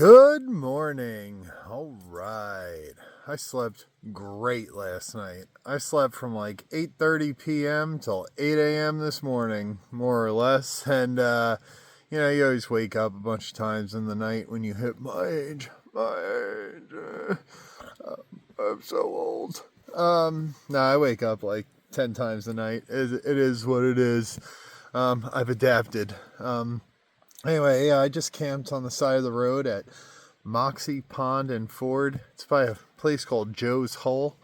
Good morning. All right. I slept great last night. I slept from like 8:30 p.m. till 8 a.m. this morning, more or less. And, you always wake up a bunch of times in the night when you hit my age. I'm so old. I wake up like 10 times a night. It is what it is. I've adapted. Anyway, I just camped on the side of the road at Moxie Pond Rd Ford. It's by a place called Joe's Hole.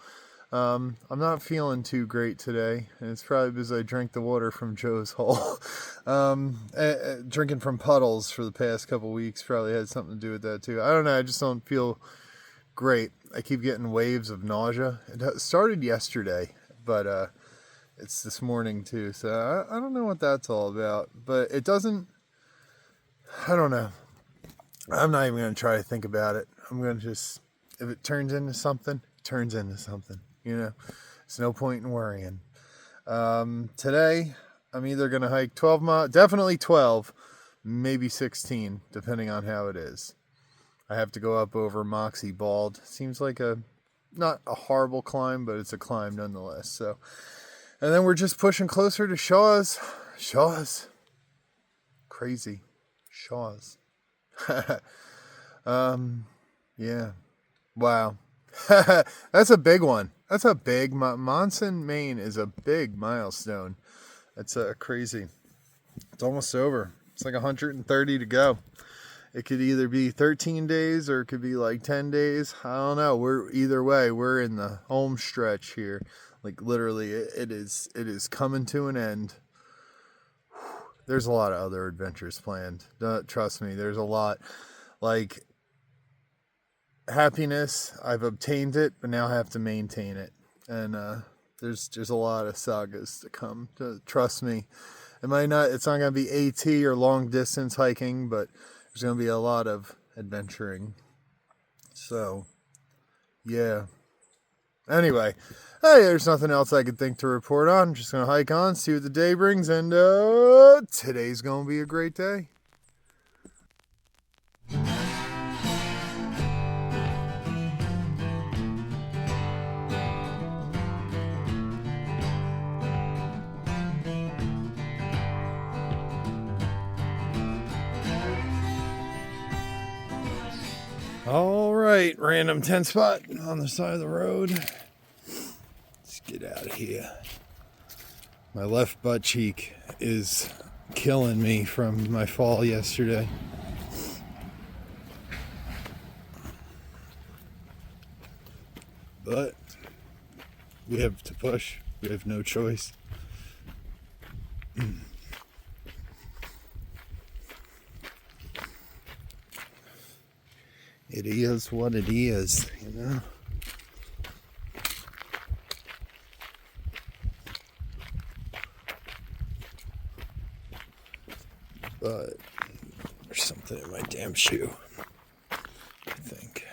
I'm not feeling too great today, and it's probably because I drank the water from Joe's Hole. Drinking from puddles for the past couple weeks probably had something to do with that too. I don't know, I just don't feel great. I keep getting waves of nausea. It started yesterday, but it's this morning too, so I don't know what that's all about. But it doesn't... I don't know. I'm not even going to try to think about it. I'm going to just, if it turns into something, it turns into something. There's no point in worrying. Today, I'm either going to hike 12 miles, definitely 12, maybe 16, depending on how it is. I have to go up over Moxie Bald. Seems like not a horrible climb, but it's a climb nonetheless. So, and then we're just pushing closer to Shaw's. Crazy. Shaw's. Yeah. Wow. That's a big one. That's a big... Monson, Maine is a big milestone. That's crazy. It's almost over. It's like 130 to go. It could either be 13 days or it could be like 10 days. I don't know. Either way, we're in the home stretch here. Like literally, it is coming to an end. There's a lot of other adventures planned. Trust me, there's a lot. Like, happiness, I've obtained it, but now I have to maintain it. And there's a lot of sagas to come. Trust me. It's not going to be AT or long distance hiking, but there's going to be a lot of adventuring. So, yeah. Anyway, hey, there's nothing else I could think to report on. I'm just going to hike on, see what the day brings, and today's going to be a great day. All right, random tent spot on the side of the road. Let's get out of here. My left butt cheek is killing me from my fall yesterday. But we have to push. We have no choice. It is what it is, But there's something in my damn shoe, I think.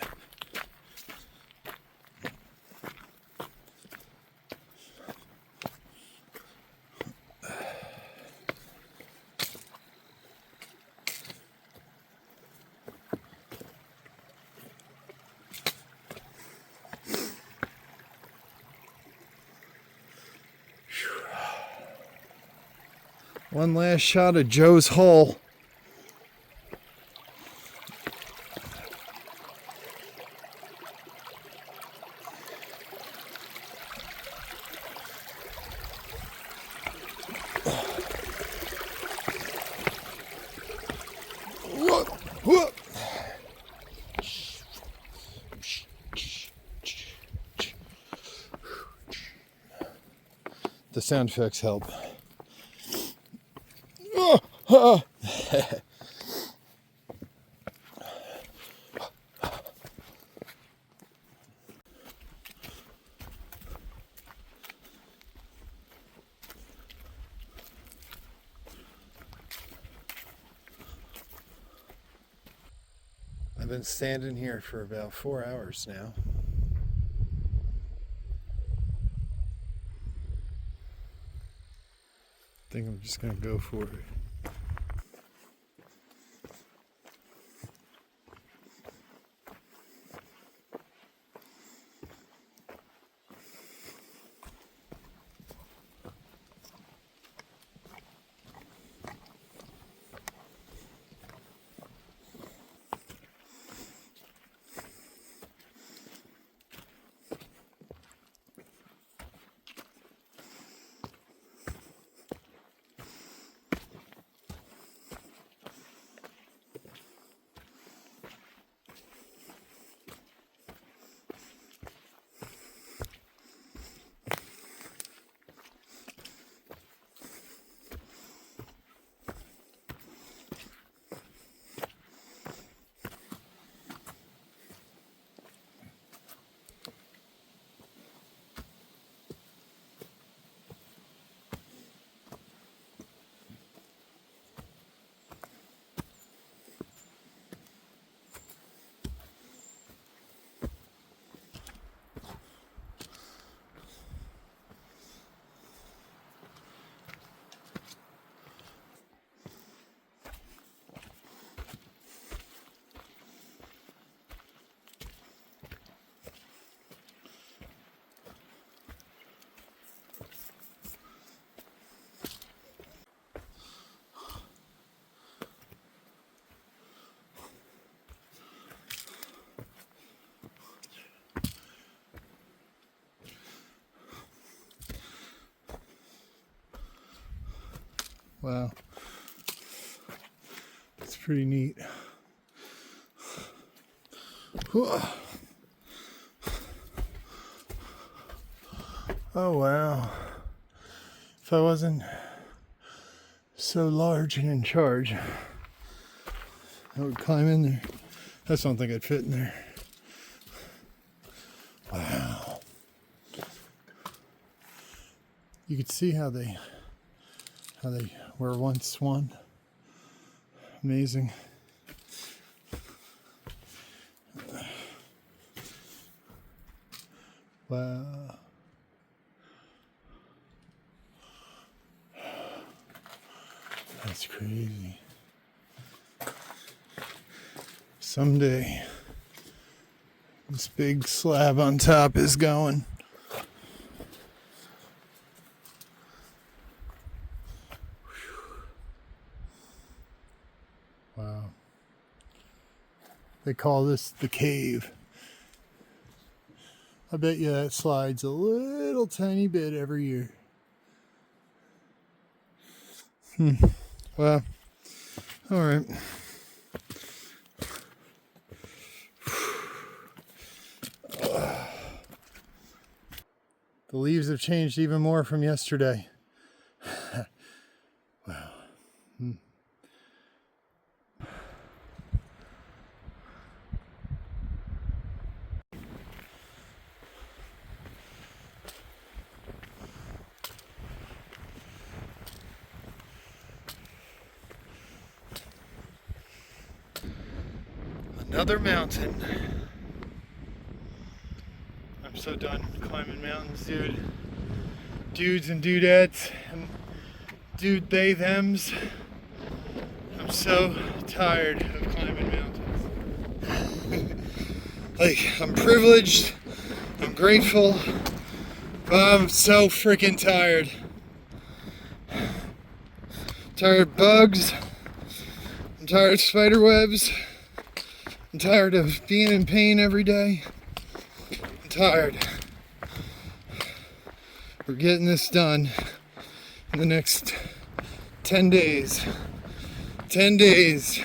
One last shot of Joe's Hole. The sound effects help. I've been standing here for about 4 hours now. I think I'm just going to go for it. Wow. It's pretty neat. Oh wow. If I wasn't so large and in charge, I would climb in there. I just don't think I'd fit in there. Wow. You could see how they were once one. Amazing. Wow. That's crazy. Someday, this big slab on top is going. Wow. They call this the cave. I bet you that slides a little tiny bit every year. Well, all right. The leaves have changed even more from yesterday. Wow. Another mountain. I'm so done climbing mountains, dude. Dudes and dudettes and dude they thems. I'm so tired of climbing mountains. Like, I'm privileged, I'm grateful, but I'm so freaking tired. Tired of bugs, I'm tired of spider webs, I'm tired of being in pain every day. I'm tired. We're getting this done in the next 10 days. 10 days.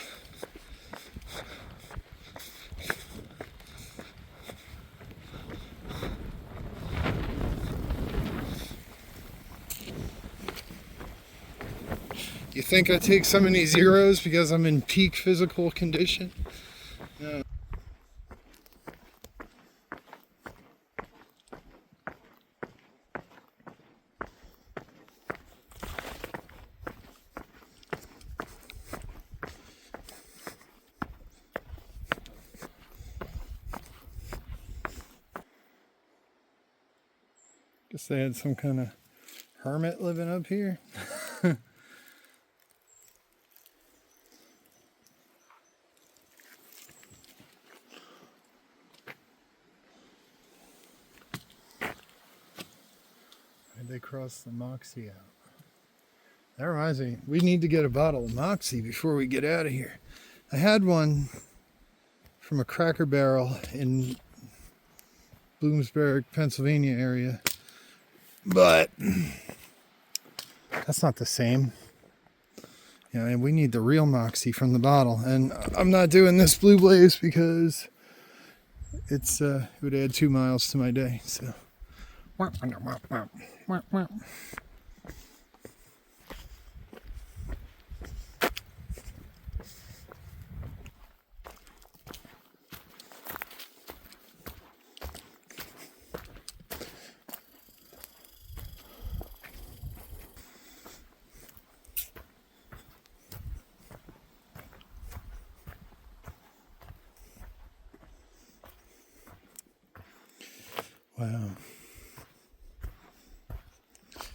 You think I take so many zeros because I'm in peak physical condition? No. Guess they had some kind of hermit living up here. They crossed the Moxie out. That reminds me, we need to get a bottle of Moxie before we get out of here. I had one from a Cracker Barrel in Bloomsburg, Pennsylvania area, but that's not the same. You know, and we need the real Moxie from the bottle. And I'm not doing this Blue Blaze because it would add 2 miles to my day. So. Wow.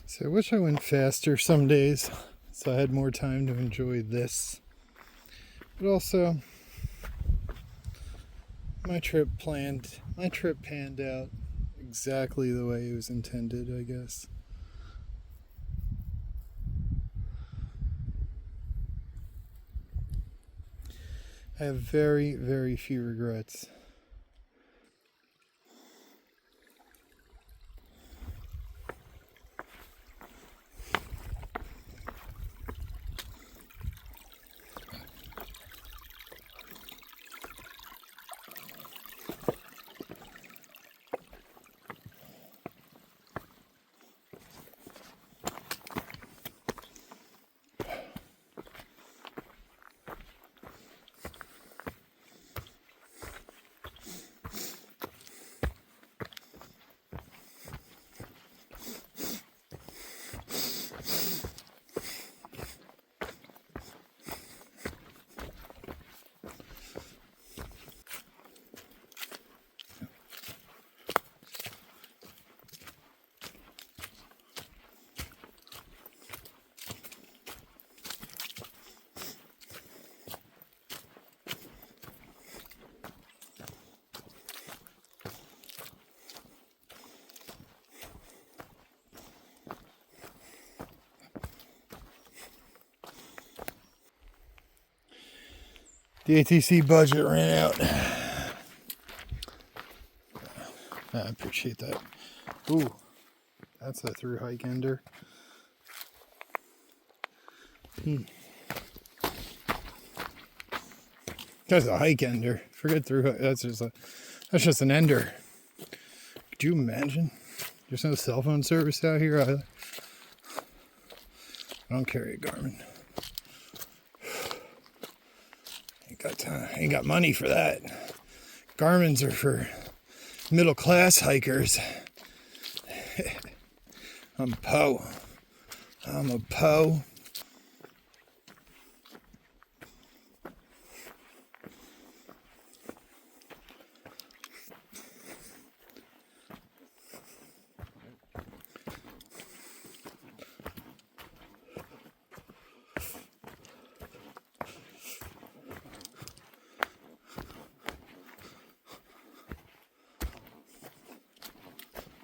So I wish I went faster some days so I had more time to enjoy this. But also, my trip panned out exactly the way it was intended, I guess. I have very, very few regrets. The ATC budget ran out. I appreciate that. Ooh, that's a through hike ender. That's a hike ender. Forget through. That's just an ender. Could you imagine? There's no cell phone service out here either. I don't carry a Garmin. Ain't got money for that. Garmin's are for middle class hikers. I'm a po.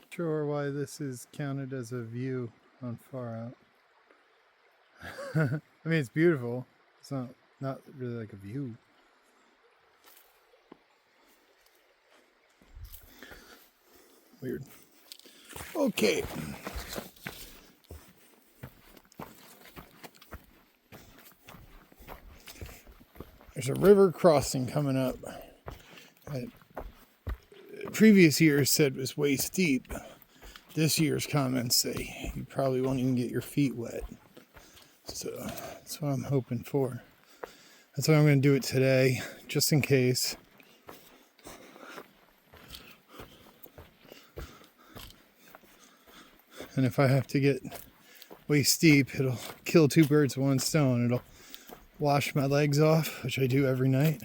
Sure why this is counted as a view on Far Out. I mean, it's beautiful. It's not really like a view. Weird. Okay. There's a river crossing coming up. Previous years said it was waist deep. This year's comments say you probably won't even get your feet wet. So that's what I'm hoping for. That's why I'm going to do it today, just in case. And if I have to get waist deep, it'll kill two birds with one stone. It'll wash my legs off, which I do every night,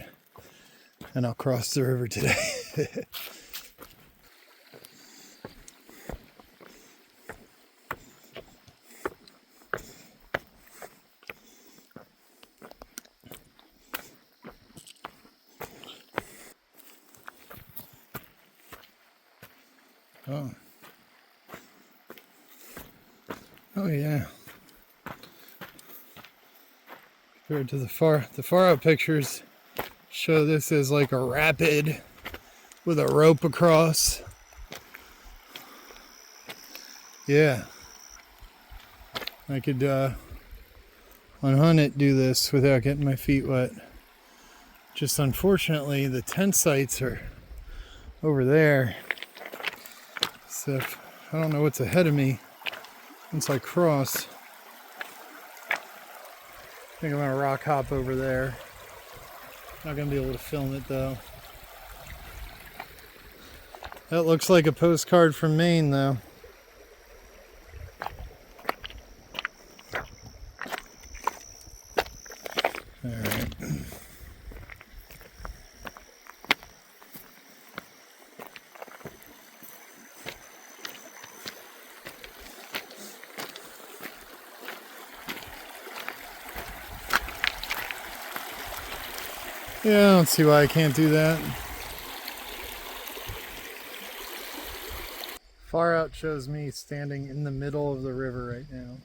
and I'll cross the river today. Oh yeah. Compared to the far out pictures show this as like a rapid with a rope across. Yeah. I could on Hunnit do this without getting my feet wet. Just unfortunately the tent sites are over there. So I don't know what's ahead of me once I cross. I think I'm gonna rock hop over there. Not gonna be able to film it though. That looks like a postcard from Maine though. Alright. Yeah, I don't see why I can't do that. Far Out shows me standing in the middle of the river right now.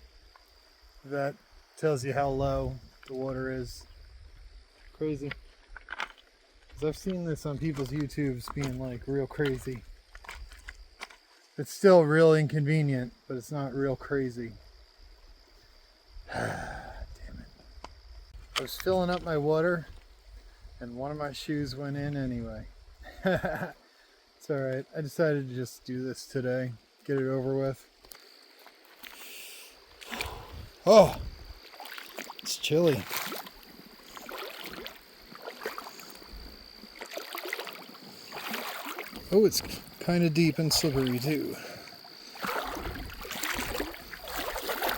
That tells you how low the water is. Crazy. 'Cause I've seen this on people's YouTubes being like real crazy. It's still real inconvenient, but it's not real crazy. Damn it. I was filling up my water and one of my shoes went in anyway. It's alright. I decided to just do this today. Get it over with. Oh! It's chilly. Oh, it's kind of deep and slippery too.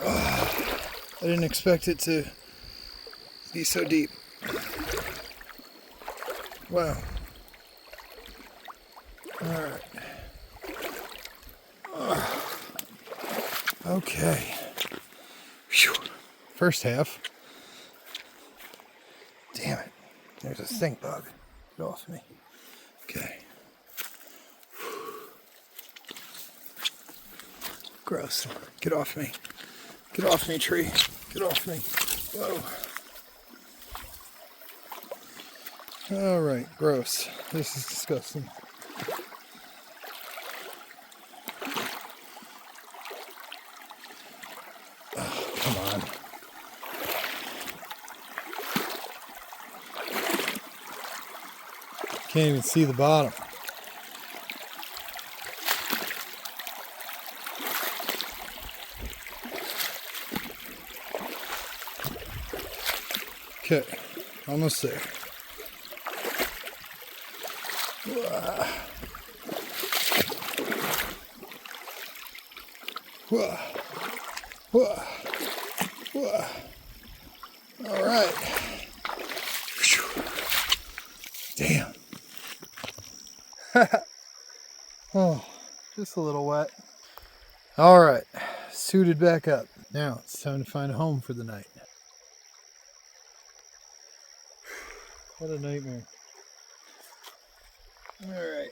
Oh, I didn't expect it to be so deep. Wow. Alright. Okay. Whew. First half. Damn it. There's a stink bug. Get off me. Okay. Gross. Get off me. Get off me, tree. Get off me. Whoa. All right, gross. This is disgusting. Oh, come on. Can't even see the bottom. Okay, almost there. All right. Damn. Oh, just a little wet. All right, suited back up. Now it's time to find a home for the night. What a nightmare. All right.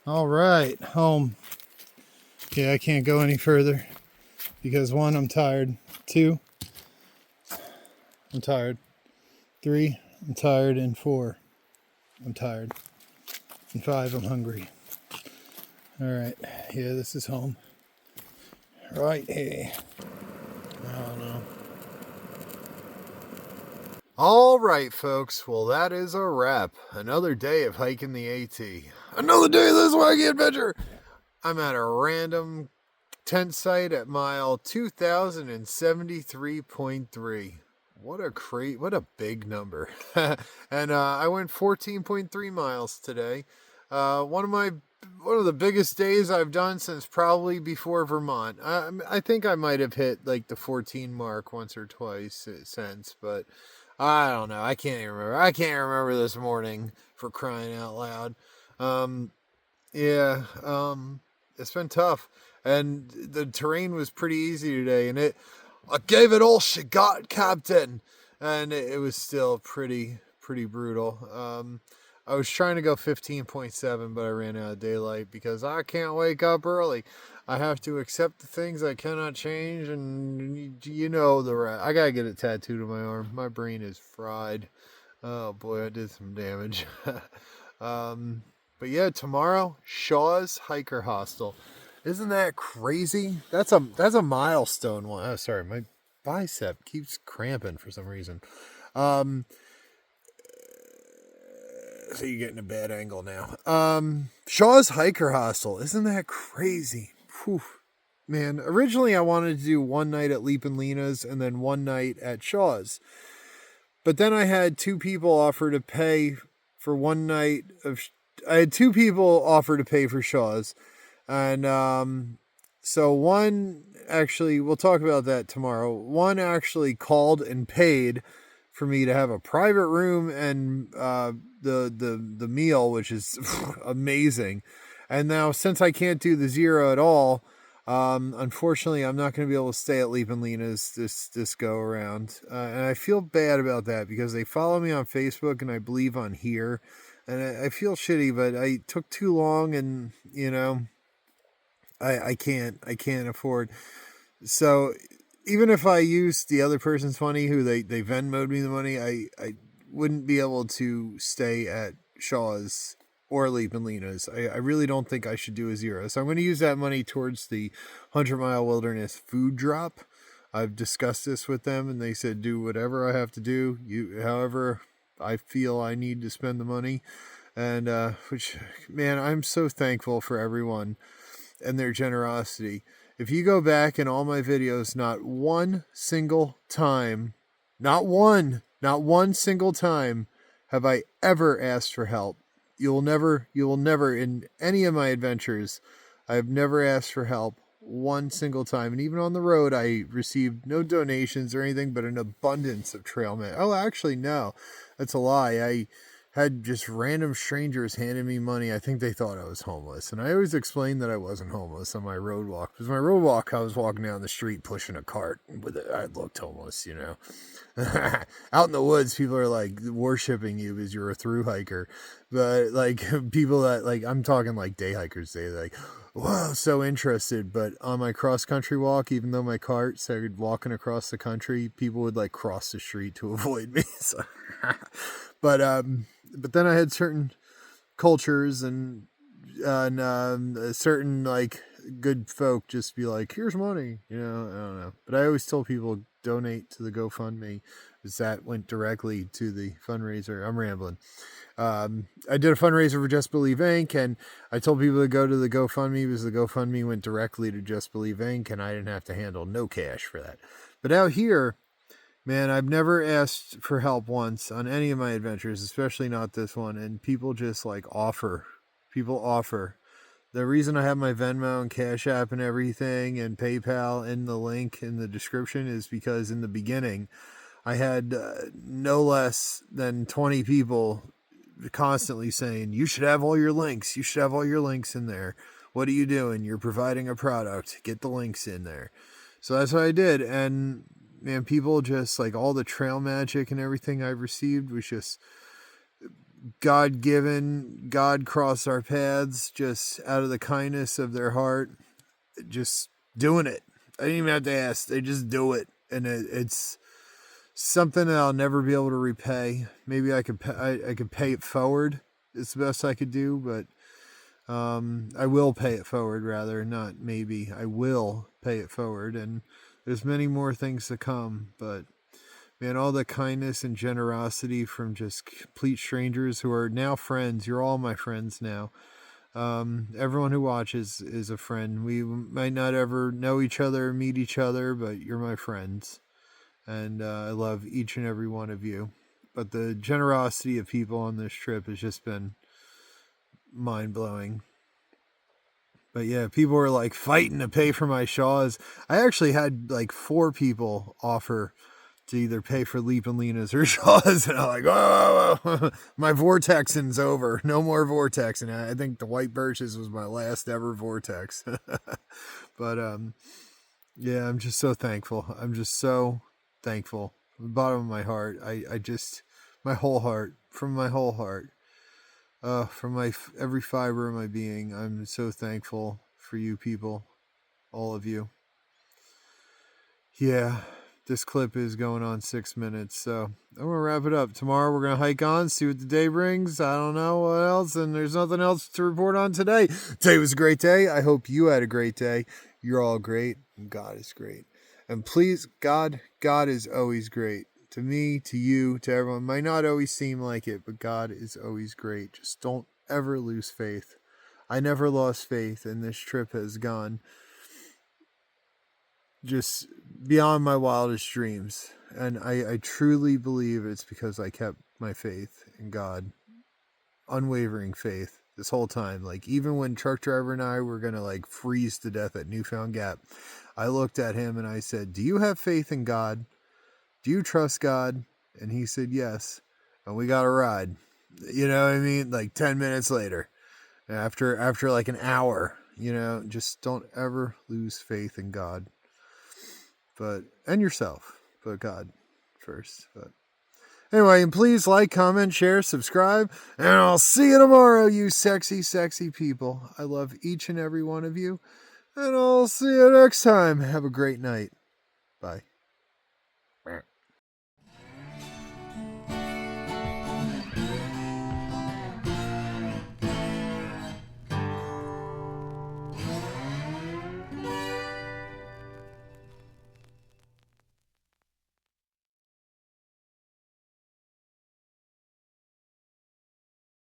All right, home. Yeah, I can't go any further because 1, I'm tired. 2, I'm tired. 3, I'm tired. And 4, I'm tired. And 5, I'm hungry. All right, yeah, this is home. Right here. I don't know. All right, folks. Well, that is a wrap. Another day of hiking the AT. Another day of this wacky adventure. I'm at a random tent site at mile 2073.3. What a big number. And I went 14.3 miles today. One of the biggest days I've done since probably before Vermont. I think I might have hit like the 14 mark once or twice since, but I don't know. I can't even remember. I can't remember this morning, for crying out loud. Yeah, it's been tough, and the terrain was pretty easy today, and I gave it all she got, Captain, and it was still pretty brutal. I was trying to go 15.7, but I ran out of daylight because I can't wake up early. I have to accept the things I cannot change, and you know the rest. I gotta get it tattooed on my arm. My brain is fried. Oh boy, I did some damage. But yeah, tomorrow, Shaw's Hiker Hostel. Isn't that crazy? That's a milestone one. Oh, sorry, my bicep keeps cramping for some reason. So you're getting a bad angle now. Shaw's Hiker Hostel. Isn't that crazy? Whew. Man, originally I wanted to do one night at Leap and Lena's and then one night at Shaw's. But then I had two people offer to pay for one night of... I had two people offer to pay for Shaw's. And so one actually... We'll talk about that tomorrow. One actually called and paid for me to have a private room and the meal, which is amazing. And now, since I can't do the 0 at all, unfortunately, I'm not going to be able to stay at Leap and Lena's this go around. And I feel bad about that because they follow me on Facebook and I believe on here. And I feel shitty, but I took too long, and you know, I can't afford. So even if I used the other person's money, who they Venmo'd me the money, I wouldn't be able to stay at Shaw's or Leap and Lena's. I really don't think I should do a 0. So I'm going to use that money towards the 100 Mile Wilderness food drop. I've discussed this with them, and they said do whatever I have to do. However I feel I need to spend the money. And which, man, I'm so thankful for everyone and their generosity. If you go back in all my videos, not one single time, not one single time have I ever asked for help. You will never in any of my adventures, I've never asked for help one single time. And even on the road, I received no donations or anything, but an abundance of trail mix. Oh, actually, no, that's a lie. I had just random strangers handing me money. I think they thought I was homeless. And I always explained that I wasn't homeless on my road walk. Because my road walk, I was walking down the street pushing a cart with it. I looked homeless, you know. Out in the woods, people are like worshiping you because you're a through hiker. But like people that like, I'm talking like day hikers, they like, wow, so interested. But on my cross country walk, even though my cart started walking across the country, people would like cross the street to avoid me. So, but then I had certain cultures and certain like good folk just be like, here's money, you know. I don't know, but I always told people donate to the GoFundMe, because that went directly to the fundraiser. I'm rambling. I did a fundraiser for Just Believe Inc. and I told people to go to the GoFundMe because the GoFundMe went directly to Just Believe Inc. and I didn't have to handle no cash for that. But out here, man, I've never asked for help once on any of my adventures, especially not this one. And people just like offer. People offer. The reason I have my Venmo and Cash App and everything and PayPal in the link in the description is because in the beginning, I had no less than 20 people constantly saying, you should have all your links. You should have all your links in there. What are you doing? You're providing a product. Get the links in there. So that's what I did. And man, people just like all the trail magic and everything I've received was just God-given. God crossed our paths just out of the kindness of their heart, just doing it. I didn't even have to ask. They just do it. And it's something that I'll never be able to repay. Maybe I could pay it forward. It's the best I could do, but I will pay it forward, rather. Not maybe. I will pay it forward. And there's many more things to come, but man, all the kindness and generosity from just complete strangers who are now friends. You're all my friends now. Everyone who watches is a friend. We might not ever know each other, meet each other, but you're my friends. And I love each and every one of you. But the generosity of people on this trip has just been mind-blowing. But yeah, people were like fighting to pay for my Shaws. I actually had like 4 people offer to either pay for Leap and Lena's or Shaws. And I'm like, whoa, my vortexing's over. No more vortexing. I think the White Birches was my last ever vortex. But yeah, I'm just so thankful. I'm just so thankful from the bottom of my heart. I just, my whole heart, from my whole heart. From every fiber of my being, I'm so thankful for you people, all of you. Yeah, this clip is going on 6 minutes, so I'm going to wrap it up. Tomorrow we're going to hike on, see what the day brings. I don't know what else, and there's nothing else to report on today. Today was a great day. I hope you had a great day. You're all great, and God is great. And please, God is always great. To me, to you, to everyone. Might not always seem like it, but God is always great. Just don't ever lose faith. I never lost faith, and this trip has gone just beyond my wildest dreams. And I truly believe it's because I kept my faith in God. Unwavering faith this whole time. Like, even when truck driver and I were going to like freeze to death at Newfound Gap, I looked at him and I said, do you have faith in God? Do you trust God? And he said, yes. And we got a ride. You know what I mean? Like 10 minutes later, after like an hour, you know, just don't ever lose faith in God, and yourself, but God first. But anyway, and please like, comment, share, subscribe, and I'll see you tomorrow, you sexy, sexy people. I love each and every one of you, and I'll see you next time. Have a great night. Bye.